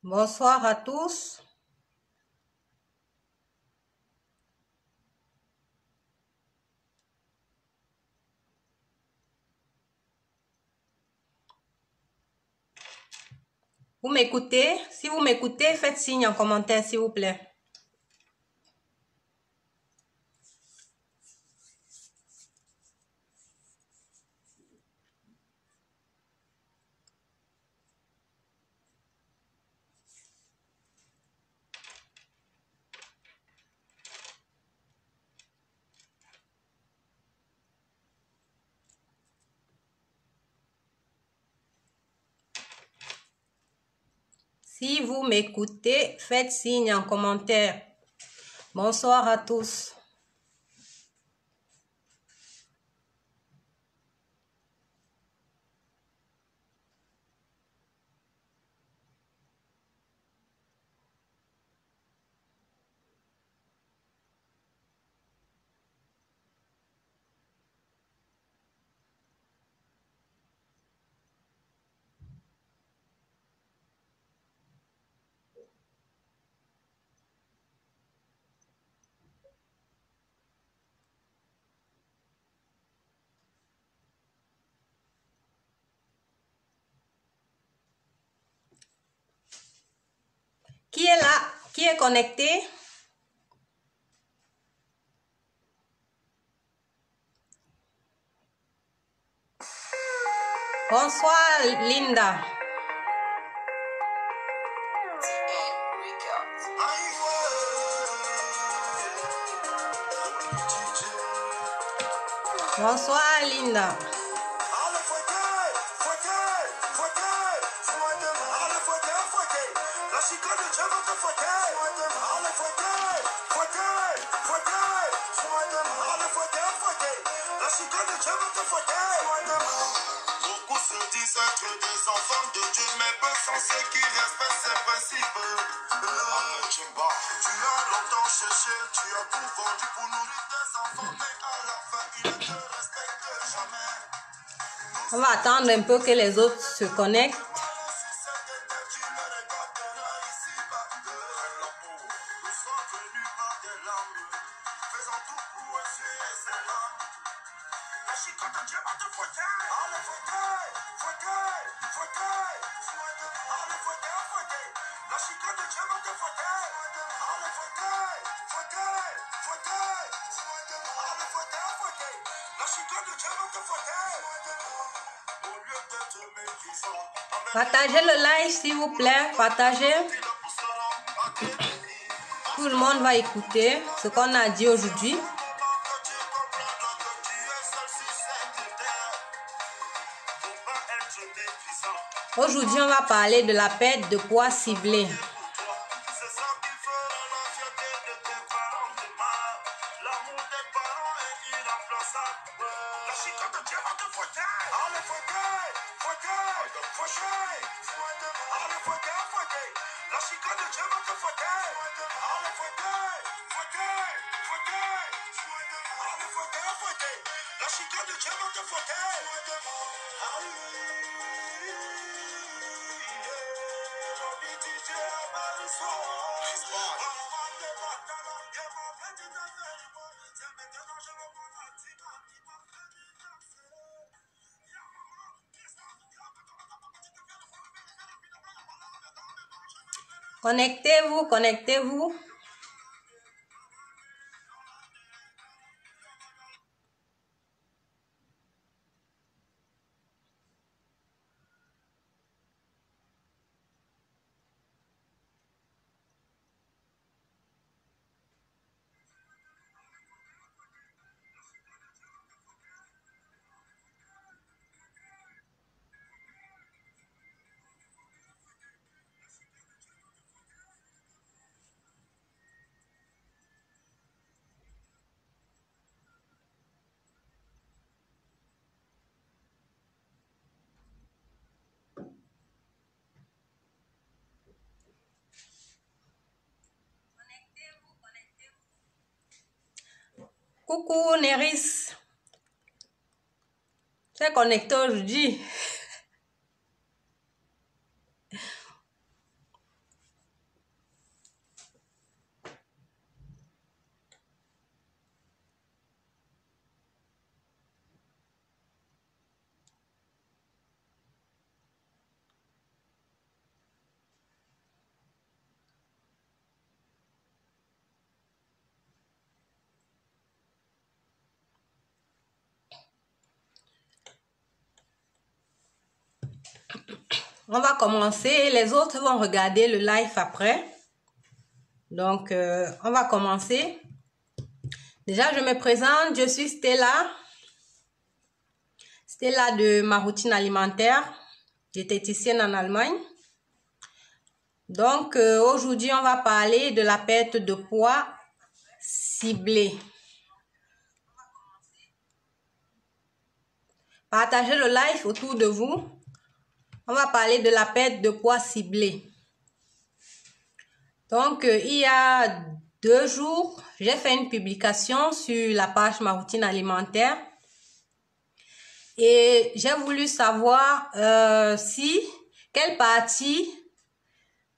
Bonsoir à tous. Vous m'écoutez? Si vous m'écoutez, faites signe en commentaire, s'il vous plaît. Si vous m'écoutez, faites signe en commentaire. Bonsoir à tous. Qui est là? Qui est connecté? Bonsoir, Linda. Bonsoir, Linda. Beaucoup se disent être des enfants de Dieu, mais peu sont ceux qui respectent ses principes. Tu as longtemps cherché, tu as tout vendu pour nourrir tes enfants, mais à la fin, ils ne te respectent jamais. On va attendre un peu que les autres se connectent. Partagez le live s'il vous plaît, partagez. Tout le monde va écouter ce qu'on a dit aujourd'hui. Aujourd'hui, on va parler de la perte de poids ciblée. Connectez-vous, connectez-vous. Coucou Néris. Tu es connecté aujourd'hui. on va commencer. Les autres vont regarder le live après. Donc, on va commencer. Déjà, je me présente. Je suis Stella. Stella de ma routine alimentaire. J'étais diététicienne en Allemagne. Donc, aujourd'hui, on va parler de la perte de poids ciblée. Partagez le live autour de vous. On va parler de la perte de poids ciblée. Donc, il y a 2 jours, j'ai fait une publication sur la page Ma Routine Alimentaire. Et j'ai voulu savoir quelle partie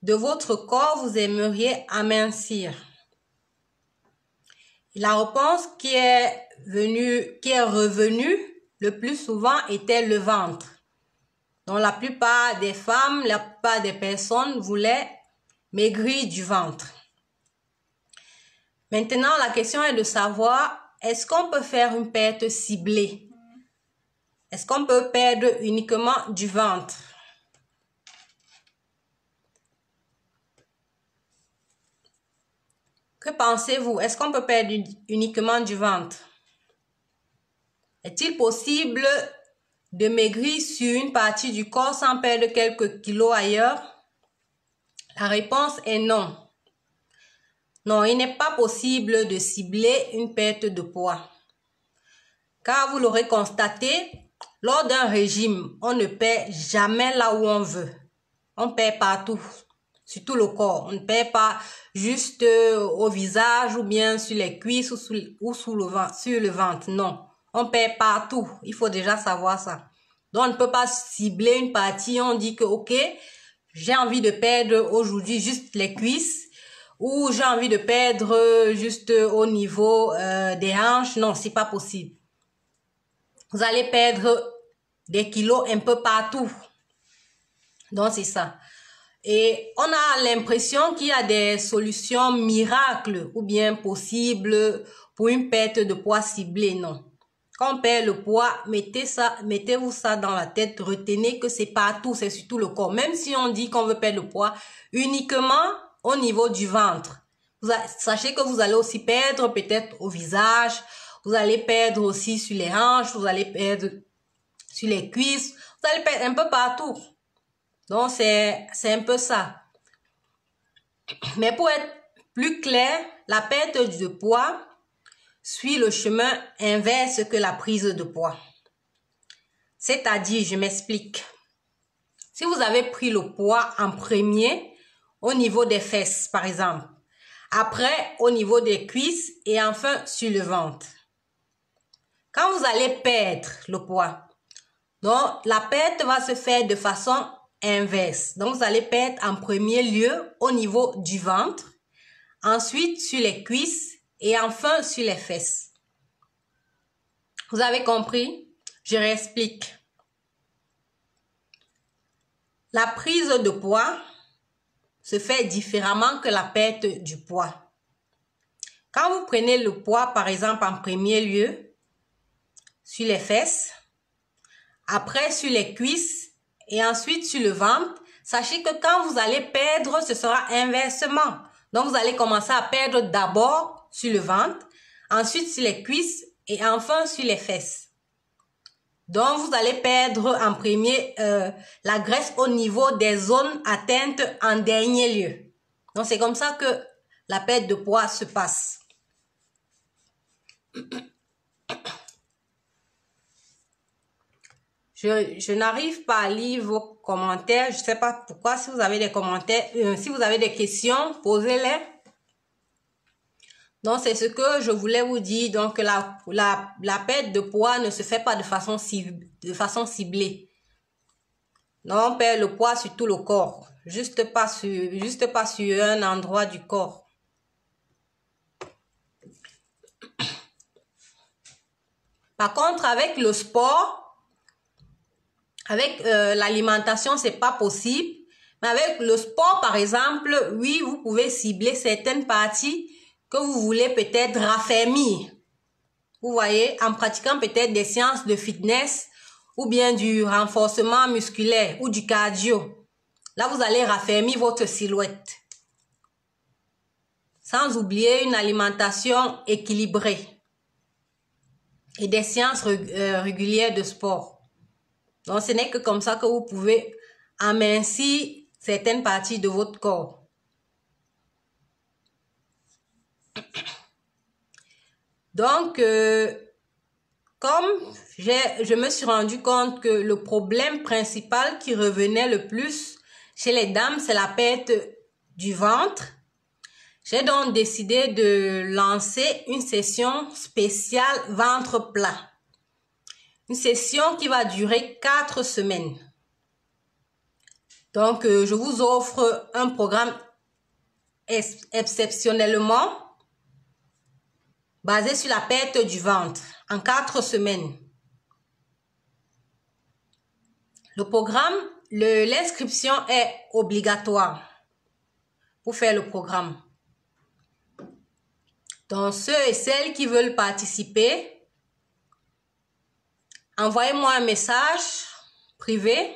de votre corps vous aimeriez amincir. La réponse qui est revenue le plus souvent était le ventre. Donc, la plupart des femmes, la plupart des personnes voulaient maigrir du ventre. Maintenant, la question est de savoir, est-ce qu'on peut faire une perte ciblée? Est-ce qu'on peut perdre uniquement du ventre? Que pensez-vous? Est-ce qu'on peut perdre uniquement du ventre? Est-il possible de maigrir sur une partie du corps sans perdre quelques kilos ailleurs? La réponse est non. Non, il n'est pas possible de cibler une perte de poids. Car vous l'aurez constaté, lors d'un régime, on ne perd jamais là où on veut. On perd partout, sur tout le corps. On ne perd pas juste au visage ou bien sur les cuisses ou sur le ventre. Non, on perd partout. Il faut déjà savoir ça. Donc, on ne peut pas cibler une partie. On dit que, ok, j'ai envie de perdre aujourd'hui juste les cuisses ou j'ai envie de perdre juste au niveau des hanches. Non, c'est pas possible. Vous allez perdre des kilos un peu partout. Donc, c'est ça. Et on a l'impression qu'il y a des solutions miracles ou bien possibles pour une perte de poids ciblée. Non. Quand on perd le poids, mettez-vous ça dans la tête. Retenez que c'est partout, c'est sur tout le corps. Même si on dit qu'on veut perdre le poids uniquement au niveau du ventre. Sachez que vous allez aussi perdre peut-être au visage. Vous allez perdre aussi sur les hanches. Vous allez perdre sur les cuisses. Vous allez perdre un peu partout. Donc, c'est un peu ça. Mais pour être plus clair, la perte de poids suit le chemin inverse que la prise de poids. C'est-à-dire, je m'explique. Si vous avez pris le poids en premier au niveau des fesses, par exemple, après au niveau des cuisses et enfin sur le ventre. Quand vous allez perdre le poids, donc la perte va se faire de façon inverse. Donc, vous allez perdre en premier lieu au niveau du ventre, ensuite sur les cuisses et enfin sur les fesses. Vous avez compris? Je réexplique. La prise de poids se fait différemment que la perte du poids. Quand vous prenez le poids, par exemple, en premier lieu, sur les fesses, après sur les cuisses, et ensuite sur le ventre, sachez que quand vous allez perdre, ce sera inversement. Donc, vous allez commencer à perdre d'abord sur le ventre, ensuite sur les cuisses et enfin sur les fesses. Donc, vous allez perdre en premier la graisse au niveau des zones atteintes en dernier lieu. Donc, c'est comme ça que la perte de poids se passe. Je n'arrive pas à lire vos commentaires. Je ne sais pas pourquoi. Si vous avez des commentaires, si vous avez des questions, posez-les. Donc, c'est ce que je voulais vous dire. Donc, la perte de poids ne se fait pas de façon ciblée. Non, on perd le poids sur tout le corps. Juste pas sur un endroit du corps. Par contre, avec le sport, avec l'alimentation, c'est pas possible. Mais avec le sport, par exemple, oui, vous pouvez cibler certaines parties que vous voulez peut-être raffermir. Vous voyez, en pratiquant peut-être des séances de fitness ou bien du renforcement musculaire ou du cardio. Là, vous allez raffermir votre silhouette. Sans oublier une alimentation équilibrée et des séances régulières de sport. Donc, ce n'est que comme ça que vous pouvez amincir certaines parties de votre corps. Donc, comme je me suis rendu compte que le problème principal qui revenait le plus chez les dames, c'est la perte du ventre, j'ai donc décidé de lancer une session spéciale ventre plat. Une session qui va durer 4 semaines. Donc, je vous offre un programme exceptionnellement basé sur la perte du ventre en 4 semaines. Le programme, l'inscription est obligatoire pour faire le programme. Donc, ceux et celles qui veulent participer, envoyez-moi un message privé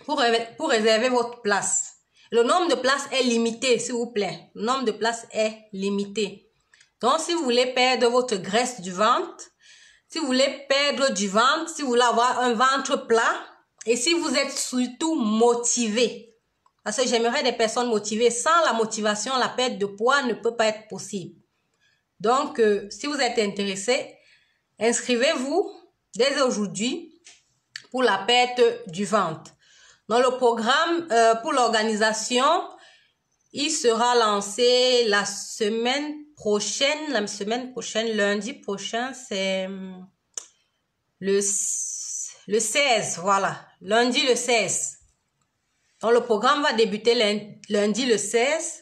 pour réserver votre place. Le nombre de places est limité, s'il vous plaît. Le nombre de places est limité. Donc, si vous voulez perdre votre graisse du ventre, si vous voulez perdre du ventre, si vous voulez avoir un ventre plat, et si vous êtes surtout motivé, parce que j'aimerais des personnes motivées. Sans la motivation, la perte de poids ne peut pas être possible. Donc, si vous êtes intéressé, inscrivez-vous dès aujourd'hui pour la perte du ventre. Dans le programme pour l'organisation, il sera lancé la semaine prochaine. Lundi prochain, c'est le 16, voilà. Lundi le 16. Donc, le programme va débuter lundi le 16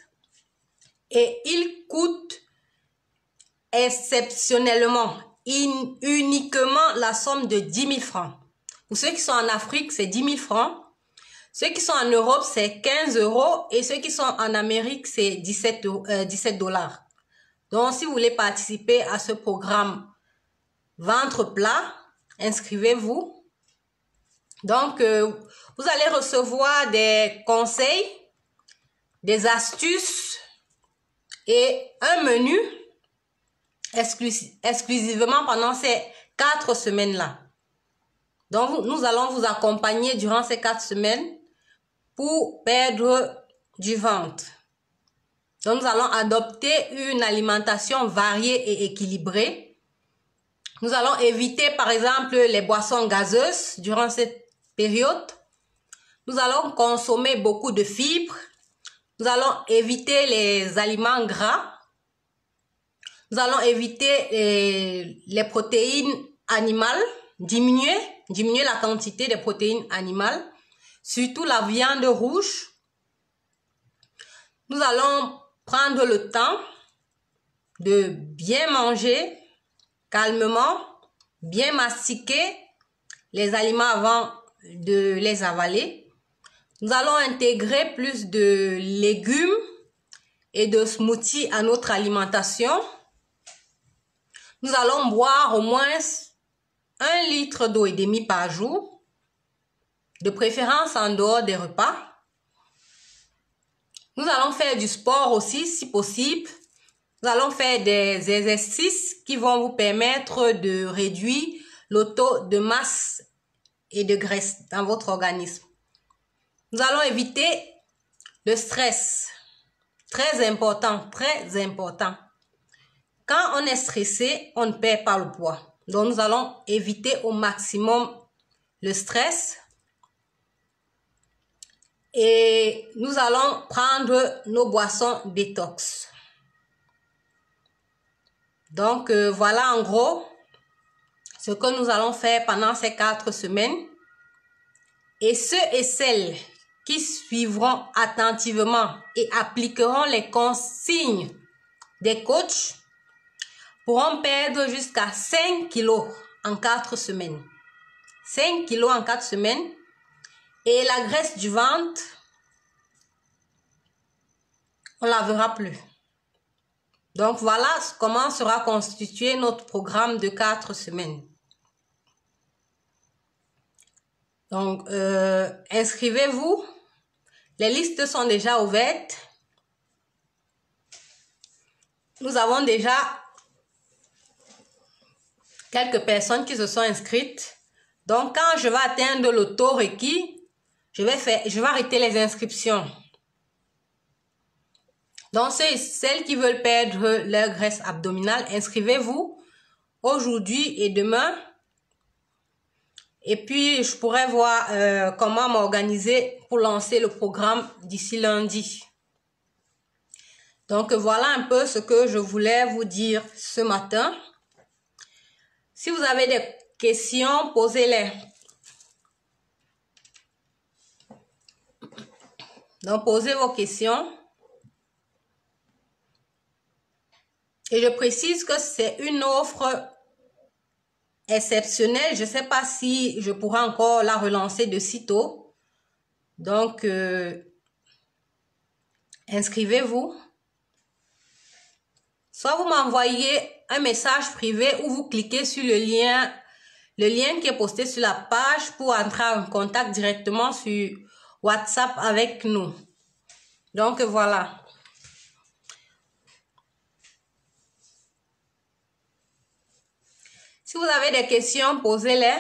et il coûte exceptionnellement, uniquement la somme de 10 000 francs. Pour ceux qui sont en Afrique, c'est 10 000 francs. Ceux qui sont en Europe, c'est 15 € et ceux qui sont en Amérique, c'est 17 $. Donc, si vous voulez participer à ce programme ventre plat, inscrivez-vous. Donc, vous allez recevoir des conseils, des astuces et un menu exclusivement pendant ces 4 semaines-là. Donc, nous allons vous accompagner durant ces 4 semaines pour perdre du ventre. Donc, nous allons adopter une alimentation variée et équilibrée. Nous allons éviter, par exemple, les boissons gazeuses durant cette période. Nous allons consommer beaucoup de fibres. Nous allons éviter les aliments gras. Nous allons éviter les protéines animales, diminuer la quantité des protéines animales, surtout la viande rouge. Nous allons prendre le temps de bien manger calmement, bien mastiquer les aliments avant de les avaler. Nous allons intégrer plus de légumes et de smoothies à notre alimentation. Nous allons boire au moins 1,5 litre d'eau par jour, de préférence en dehors des repas. Nous allons faire du sport aussi, si possible. Nous allons faire des exercices qui vont vous permettre de réduire le taux de masse et de graisse dans votre organisme. Nous allons éviter le stress. Très important, très important. Quand on est stressé, on ne perd pas le poids. Donc, nous allons éviter au maximum le stress. Et nous allons prendre nos boissons détox. Donc, voilà en gros ce que nous allons faire pendant ces 4 semaines. Et ceux et celles qui suivront attentivement et appliqueront les consignes des coachs pourront perdre jusqu'à 5 kilos en 4 semaines. 5 kilos en 4 semaines. Et la graisse du ventre, on ne la verra plus. Donc voilà comment sera constitué notre programme de 4 semaines. Donc, inscrivez-vous. Les listes sont déjà ouvertes. Nous avons déjà quelques personnes qui se sont inscrites. Donc, quand je vais atteindre le taux requis, je vais arrêter les inscriptions. Donc, celles qui veulent perdre leur graisse abdominale, inscrivez-vous aujourd'hui et demain. Et puis, je pourrais voir comment m'organiser pour lancer le programme d'ici lundi. Donc, voilà un peu ce que je voulais vous dire ce matin. Si vous avez des questions, posez-les. Donc, posez vos questions. Et je précise que c'est une offre exceptionnelle. Je ne sais pas si je pourrai encore la relancer de sitôt. Donc, inscrivez-vous. Soit vous m'envoyez un message privé ou vous cliquez sur le lien qui est posté sur la page pour entrer en contact directement sur WhatsApp avec nous. Donc, voilà. Si vous avez des questions, posez-les.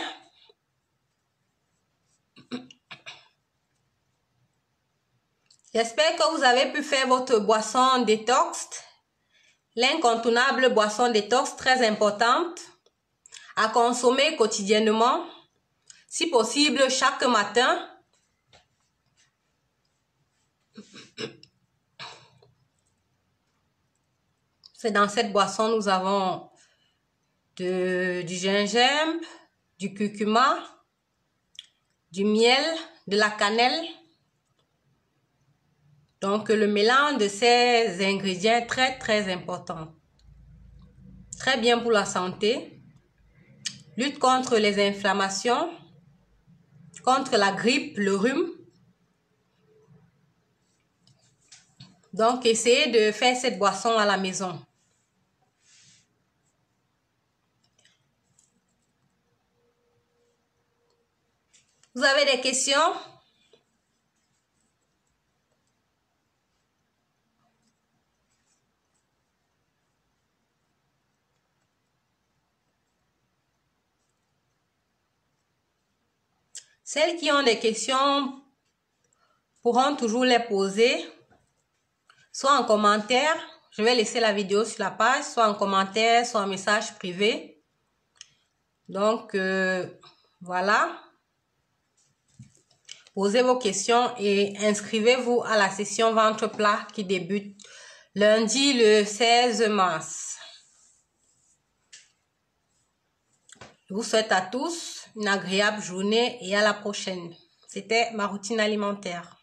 J'espère que vous avez pu faire votre boisson détox. L'incontournable boisson détox, très importante, à consommer quotidiennement, si possible chaque matin. C'est dans cette boisson, nous avons du gingembre, du curcuma, du miel, de la cannelle. Donc, le mélange de ces ingrédients est très, très important. Très bien pour la santé. Lutte contre les inflammations, contre la grippe, le rhume. Donc, essayez de faire cette boisson à la maison. Vous avez des questions? Celles qui ont des questions pourront toujours les poser, soit en commentaire. Je vais laisser la vidéo sur la page, soit en commentaire, soit en message privé. Donc, voilà. Posez vos questions et inscrivez-vous à la session ventre plat qui débute lundi le 16 mars. Je vous souhaite à tous une agréable journée et à la prochaine. C'était ma routine alimentaire.